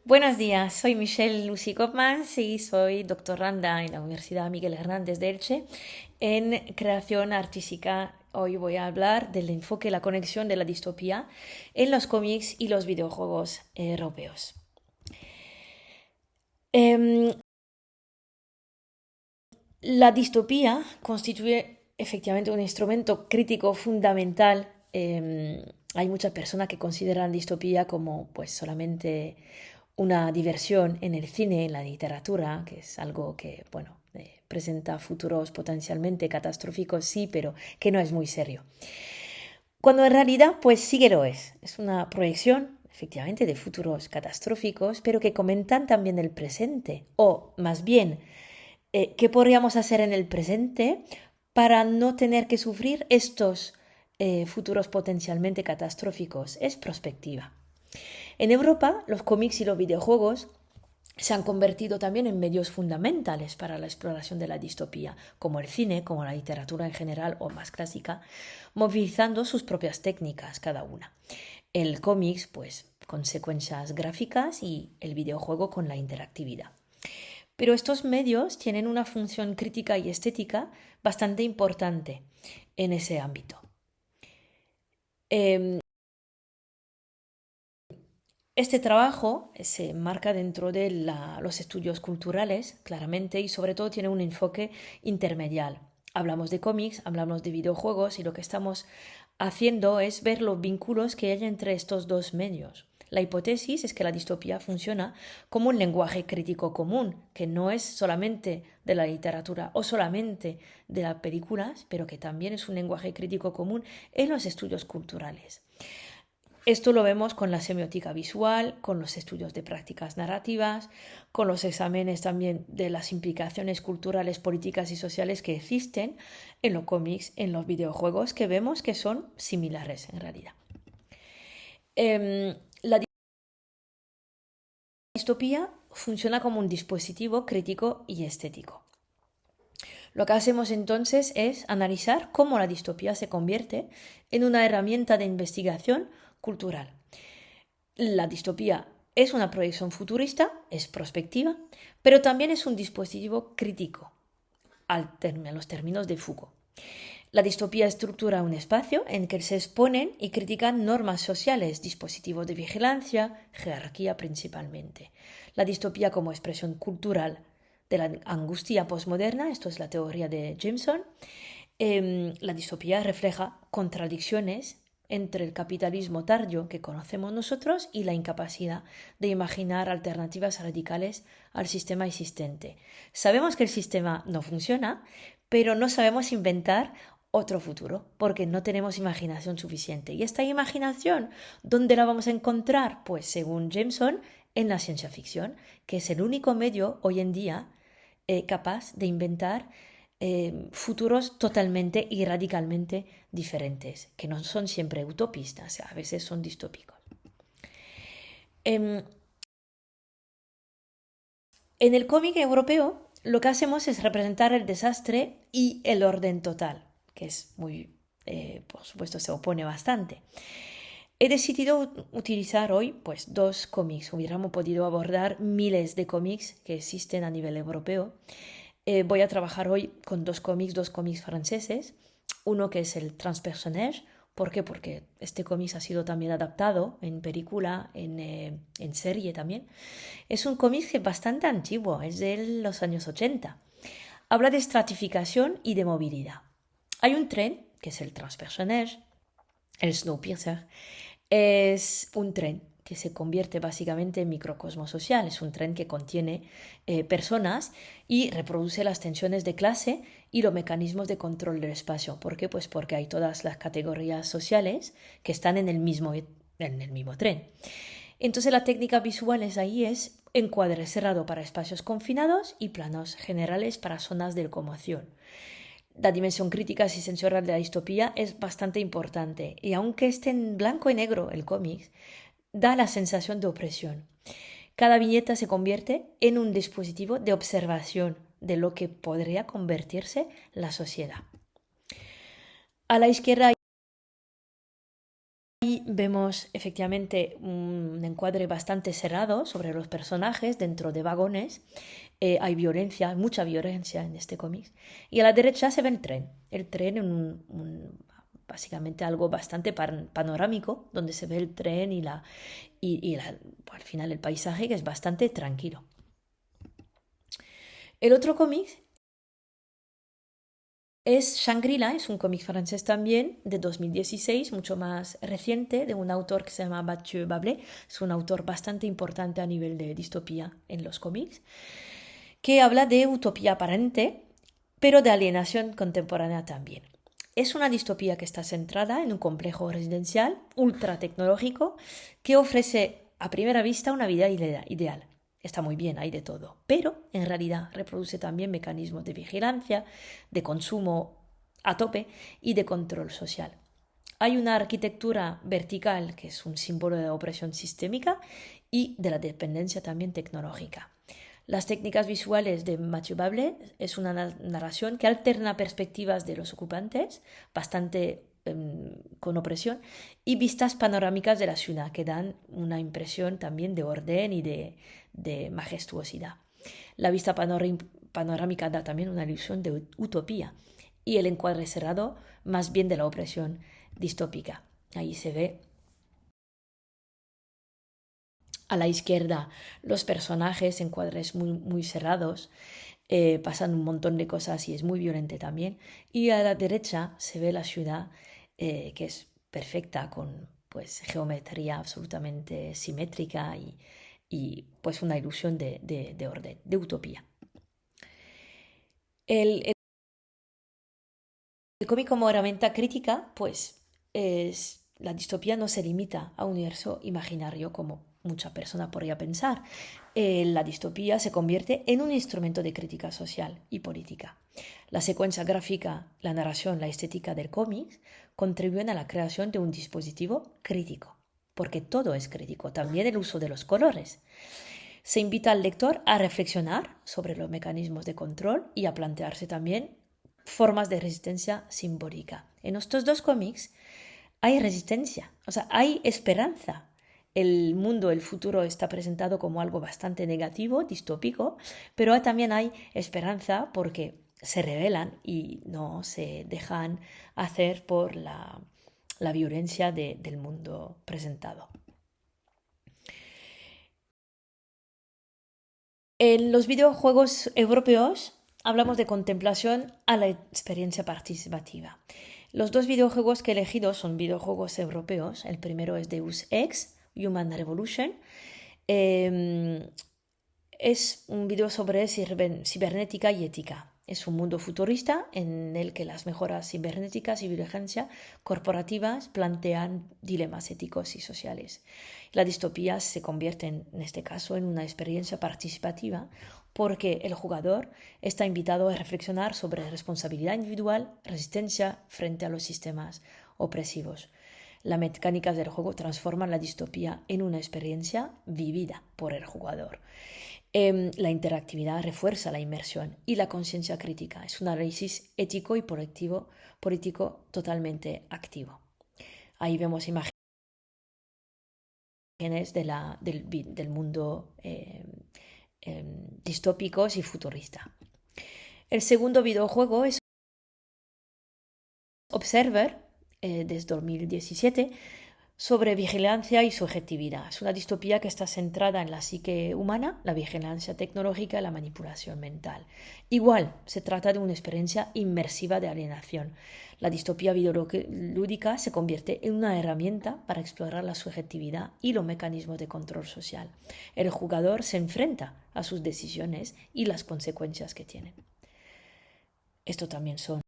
Buenos días, soy Michelle Lucy Kopmans y soy doctoranda en la Universidad Miguel Hernández de Elche en creación artística. Hoy voy a hablar del enfoque y la conexión de la distopía en los cómics y los videojuegos europeos. Em, la distopía constituye efectivamente un instrumento crítico fundamental. Hay muchas personas que consideran distopía como pues solamente una diversión en el cine, en la literatura, que es algo que, bueno, presenta futuros potencialmente catastróficos, sí, pero que no es muy serio. Cuando en realidad, pues sí que lo es. Es una proyección, efectivamente, de futuros catastróficos, pero que comentan también el presente, o más bien, qué podríamos hacer en el presente para no tener que sufrir estos futuros potencialmente catastróficos. Es prospectiva. En Europa, los cómics y los videojuegos se han convertido también en medios fundamentales para la exploración de la distopía, como el cine, como la literatura en general o más clásica, movilizando sus propias técnicas cada una. El cómics, pues, con secuencias gráficas y el videojuego con la interactividad. Pero estos medios tienen una función crítica y estética bastante importante en ese ámbito. Eh, Este trabajo se enmarca dentro de los estudios culturales, claramente, y sobre todo tiene un enfoque intermedial. Hablamos de cómics, hablamos de videojuegos y lo que estamos haciendo es ver los vínculos que hay entre estos dos medios. La hipótesis es que la distopía funciona como un lenguaje crítico común, que no es solamente de la literatura o solamente de las películas, pero que también es un lenguaje crítico común en los estudios culturales. Esto lo vemos con la semiótica visual, con los estudios de prácticas narrativas, con los exámenes también de las implicaciones culturales, políticas y sociales que existen en los cómics, en los videojuegos, que vemos que son similares en realidad. La distopía funciona como un dispositivo crítico y estético. Lo que hacemos entonces es analizar cómo la distopía se convierte en una herramienta de investigación cultural. La distopía es una proyección futurista, es prospectiva, pero también es un dispositivo crítico, a los términos de Foucault. La distopía estructura un espacio en que se exponen y critican normas sociales, dispositivos de vigilancia, jerarquía principalmente. La distopía como expresión cultural de la angustia postmoderna, esto es la teoría de Jameson. La distopía refleja contradicciones entre el capitalismo tardío que conocemos nosotros y la incapacidad de imaginar alternativas radicales al sistema existente. Sabemos que el sistema no funciona, pero no sabemos inventar otro futuro porque no tenemos imaginación suficiente. ¿Y esta imaginación dónde la vamos a encontrar? Pues según Jameson, en la ciencia ficción, que es el único medio hoy en día capaz de inventar futuros totalmente y radicalmente diferentes, que no son siempre utopistas, a veces son distópicos. En el cómic europeo lo que hacemos es representar el desastre y el orden total, que es muy, por supuesto, se opone bastante. He decidido utilizar hoy pues dos cómics. Hubiéramos podido abordar miles de cómics que existen a nivel europeo. Voy a trabajar hoy con dos cómics franceses. Uno que es el Transpersonnage. ¿Por qué? Porque este cómic ha sido también adaptado en película, en serie también. Es un cómic que es bastante antiguo, es de los años 80. Habla de estratificación y de movilidad. Hay un tren, que es el Transpersonnage, el Snowpiercer, es un tren que se convierte básicamente en microcosmos social. Es un tren que contiene personas y reproduce las tensiones de clase y los mecanismos de control del espacio. ¿Por qué? Pues porque hay todas las categorías sociales que están en el mismo tren. Entonces la técnica visual ahí es encuadre cerrado para espacios confinados y planos generales para zonas de locomoción. La dimensión crítica y sensorial de la distopía es bastante importante y aunque esté en blanco y negro el cómic, da la sensación de opresión. Cada viñeta se convierte en un dispositivo de observación de lo que podría convertirse la sociedad. A la izquierda vemos efectivamente un encuadre bastante cerrado sobre los personajes dentro de vagones. Hay violencia, mucha violencia en este cómic. Y a la derecha se ve el tren en básicamente algo bastante panorámico, donde se ve el tren al final el paisaje, que es bastante tranquilo. El otro cómic es Shangri-La, es un cómic francés también, de 2016, mucho más reciente, de un autor que se llama Mathieu Bablé. Es un autor bastante importante a nivel de distopía en los cómics, que habla de utopía aparente, pero de alienación contemporánea también. Es una distopía que está centrada en un complejo residencial ultra tecnológico que ofrece a primera vista una vida ideal. Está muy bien, hay de todo, pero en realidad reproduce también mecanismos de vigilancia, de consumo a tope y de control social. Hay una arquitectura vertical que es un símbolo de la opresión sistémica y de la dependencia también tecnológica. Las técnicas visuales de Mathieu Bablé es una narración que alterna perspectivas de los ocupantes, bastante con opresión, y vistas panorámicas de la ciudad, que dan una impresión también de orden y de majestuosidad. La vista panorámica da también una ilusión de utopía, y el encuadre cerrado más bien de la opresión distópica. Ahí se ve a la izquierda los personajes en cuadres muy cerrados, pasan un montón de cosas y es muy violento también. Y a la derecha se ve la ciudad, que es perfecta, con pues geometría absolutamente simétrica y pues una ilusión de orden, de utopía. El cómic como herramienta crítica, pues la distopía no se limita a un universo imaginario como mucha persona podría pensar. La distopía se convierte en un instrumento de crítica social y política. La secuencia gráfica, la narración, la estética del cómic contribuyen a la creación de un dispositivo crítico, porque todo es crítico, también el uso de los colores. Se invita al lector a reflexionar sobre los mecanismos de control y a plantearse también formas de resistencia simbólica. En estos dos cómics hay resistencia, o sea, hay esperanza. El mundo, el futuro está presentado como algo bastante negativo, distópico, pero también hay esperanza porque se rebelan y no se dejan hacer por la violencia del mundo presentado. En los videojuegos europeos hablamos de contemplación a la experiencia participativa. Los dos videojuegos que he elegido son videojuegos europeos. El primero es Deus Ex, Human Revolution. Es un video sobre cibernética y ética. Es un mundo futurista en el que las mejoras cibernéticas y vigilancia corporativas plantean dilemas éticos y sociales. La distopía se convierte en este caso en una experiencia participativa porque el jugador está invitado a reflexionar sobre responsabilidad individual, resistencia frente a los sistemas opresivos. Las mecánicas del juego transforman la distopía en una experiencia vivida por el jugador. La interactividad refuerza la inmersión y la conciencia crítica. Es un análisis ético y político totalmente activo. Ahí vemos imágenes del mundo distópicos y futurista. El segundo videojuego es Observer, desde 2017, sobre vigilancia y subjetividad. Es una distopía que está centrada en la psique humana, la vigilancia tecnológica y la manipulación mental. Igual, se trata de una experiencia inmersiva de alienación. La distopía videolúdica se convierte en una herramienta para explorar la subjetividad y los mecanismos de control social. El jugador se enfrenta a sus decisiones y las consecuencias que tienen. Esto también son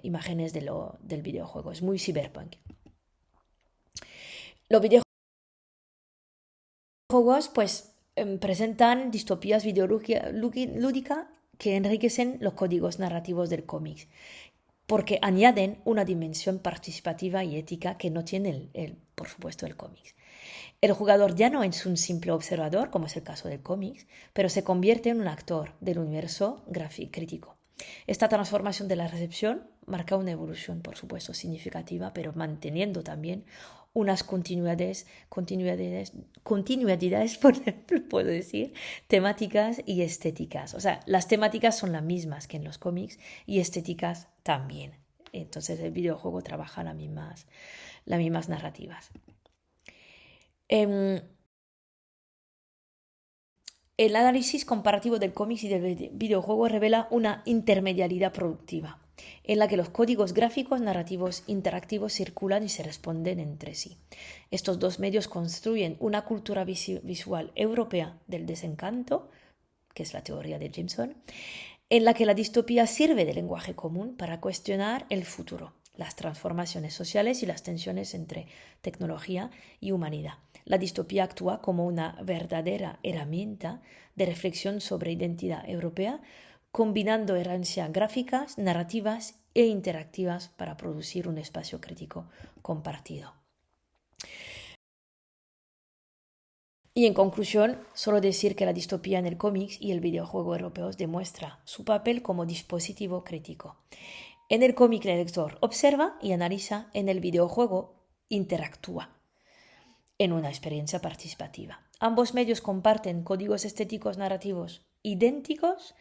imágenes del videojuego. Es muy cyberpunk. Los videojuegos pues presentan distopías videolúdicas que enriquecen los códigos narrativos del cómic porque añaden una dimensión participativa y ética que no tiene por supuesto el cómic. El jugador ya no es un simple observador, como es el caso del cómic, pero se convierte en un actor del universo crítico. Esta transformación de la recepción marca una evolución, por supuesto, significativa, pero manteniendo también unas continuidades, por ejemplo, puedo decir, temáticas y estéticas. O sea, las temáticas son las mismas que en los cómics y estéticas también. Entonces el videojuego trabaja las mismas narrativas. El análisis comparativo del cómic y del videojuego revela una intermedialidad productiva, en la que los códigos gráficos, narrativos, interactivos circulan y se responden entre sí. Estos dos medios construyen una cultura visual europea del desencanto, que es la teoría de Jameson, en la que la distopía sirve de lenguaje común para cuestionar el futuro, las transformaciones sociales y las tensiones entre tecnología y humanidad. La distopía actúa como una verdadera herramienta de reflexión sobre identidad europea, combinando herencias gráficas, narrativas e interactivas para producir un espacio crítico compartido. Y en conclusión, solo decir que la distopía en el cómic y el videojuego europeos demuestra su papel como dispositivo crítico. En el cómic el lector observa y analiza, en el videojuego interactúa en una experiencia participativa. Ambos medios comparten códigos estéticos narrativos idénticos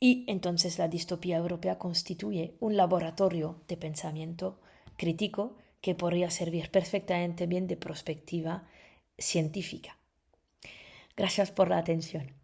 y entonces la distopía europea constituye un laboratorio de pensamiento crítico que podría servir perfectamente bien de perspectiva científica. Gracias por la atención.